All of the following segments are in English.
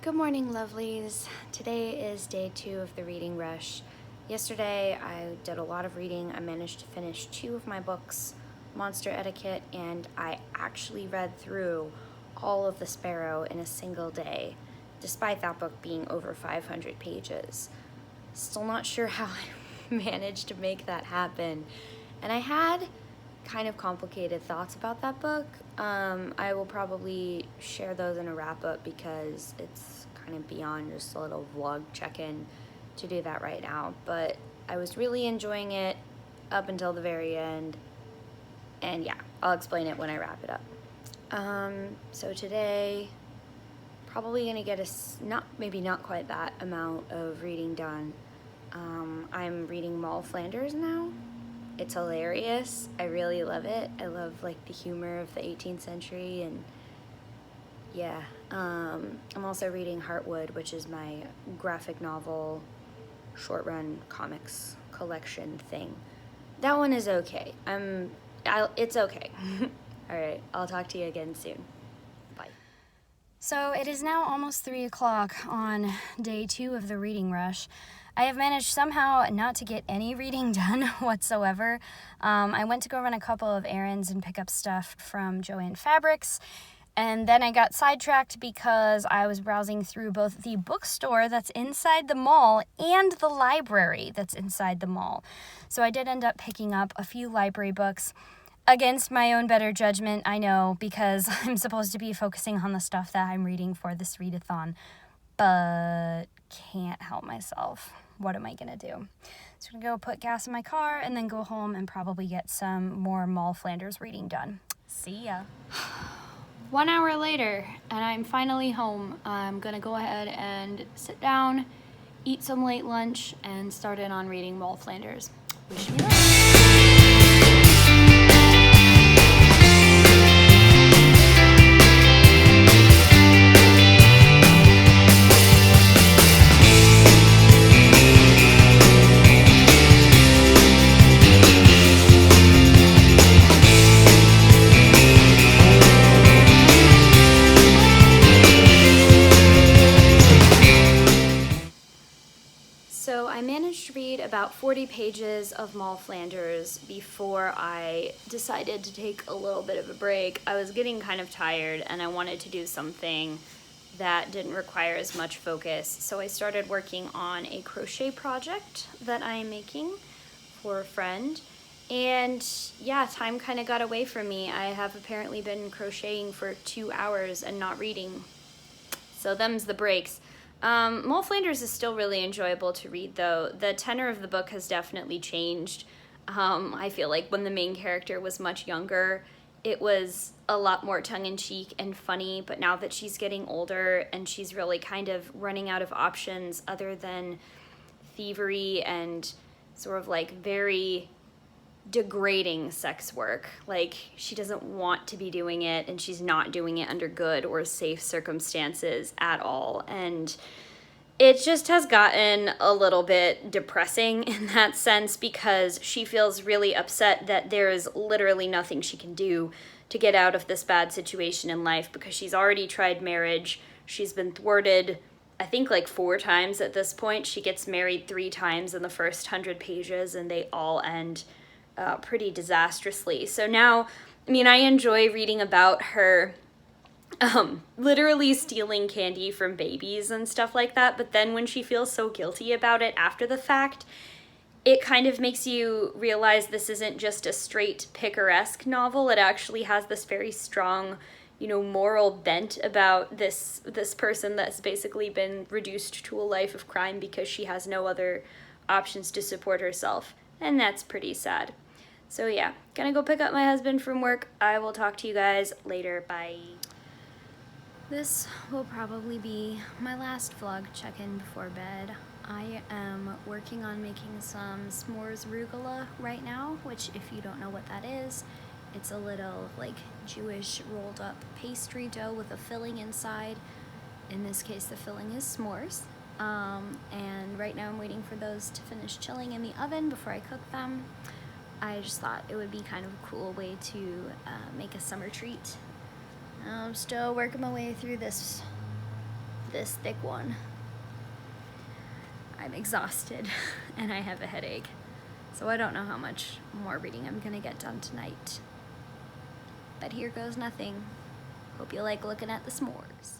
Good morning, lovelies. Today is day 2 of the reading rush. Yesterday I did a lot of reading. I managed to finish 2 of my books, Monster Etiquette, and I actually read through all of The Sparrow in a single day, despite that book being over 500 pages. Still not sure how I managed to make that happen. And I had kind of complicated thoughts about that book. I will probably share those in a wrap-up because it's kind of beyond just a little vlog check-in to do that right now. But I was really enjoying it up until the very end. And yeah, I'll explain it when I wrap it up. So today, probably gonna get maybe not quite that amount of reading done. I'm reading Moll Flanders now. It's hilarious. I really love it. I love like the humor of the 18th century, and yeah. I'm also reading Heartwood, which is my graphic novel short run comics collection thing. That one is okay. It's okay. All right, I'll talk to you again soon. Bye. So it is now almost 3 o'clock on day 2 of the reading rush. I have managed somehow not to get any reading done whatsoever. I went to go run a couple of errands and pick up stuff from Joann Fabrics, and then I got sidetracked because I was browsing through both the bookstore that's inside the mall and the library that's inside the mall. So I did end up picking up a few library books. Against my own better judgment, I know, because I'm supposed to be focusing on the stuff that I'm reading for this readathon, but can't help myself. What am I gonna do? So I'm gonna go put gas in my car and then go home and probably get some more Moll Flanders reading done. See ya. 1 hour later, and I'm finally home. I'm gonna go ahead and sit down, eat some late lunch, and start in on reading Moll Flanders. Wish me luck. So I managed to read about 40 pages of Moll Flanders before I decided to take a little bit of a break. I was getting kind of tired and I wanted to do something that didn't require as much focus. So I started working on a crochet project that I am making for a friend. And yeah, time kind of got away from me. I have apparently been crocheting for 2 hours and not reading. So them's the breaks. Moll Flanders is still really enjoyable to read, though. The tenor of the book has definitely changed. I feel like when the main character was much younger, it was a lot more tongue-in-cheek and funny, but now that she's getting older and she's really kind of running out of options other than thievery and sort of like very degrading sex work. Like, she doesn't want to be doing it, and she's not doing it under good or safe circumstances at all. And it just has gotten a little bit depressing in that sense, because she feels really upset that there is literally nothing she can do to get out of this bad situation in life, because she's already tried marriage. She's been thwarted, I think, like 4 times at this point. She gets married 3 times in the first 100 pages, and they all end pretty disastrously. So now, I mean, I enjoy reading about her literally stealing candy from babies and stuff like that, but then when she feels so guilty about it after the fact, it kind of makes you realize this isn't just a straight picaresque novel. It actually has this very strong, moral bent about this person that's basically been reduced to a life of crime because she has no other options to support herself, and that's pretty sad. So yeah, gonna go pick up my husband from work. I will talk to you guys later. Bye. This will probably be my last vlog check-in before bed. I am working on making some s'mores arugula right now, which, if you don't know what that is, it's a little like Jewish rolled up pastry dough with a filling inside. In this case, the filling is s'mores. And right now I'm waiting for those to finish chilling in the oven before I cook them. I just thought it would be kind of a cool way to make a summer treat. I'm still working my way through this this thick one. I'm exhausted and I have a headache, so I don't know how much more reading I'm gonna get done tonight. But here goes nothing. Hope you like looking at the s'mores.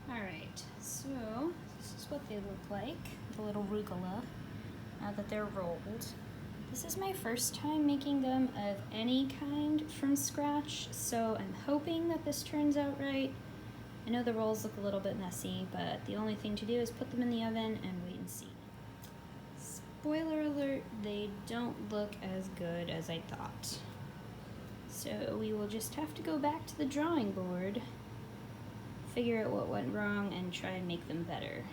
Alright, so this is what they look like, the little arugula, now that they're rolled. This is my first time making them of any kind from scratch, so I'm hoping that this turns out right. I know the rolls look a little bit messy, but the only thing to do is put them in the oven and wait and see. Spoiler alert, they don't look as good as I thought. So we will just have to go back to the drawing board, figure out what went wrong, and try and make them better.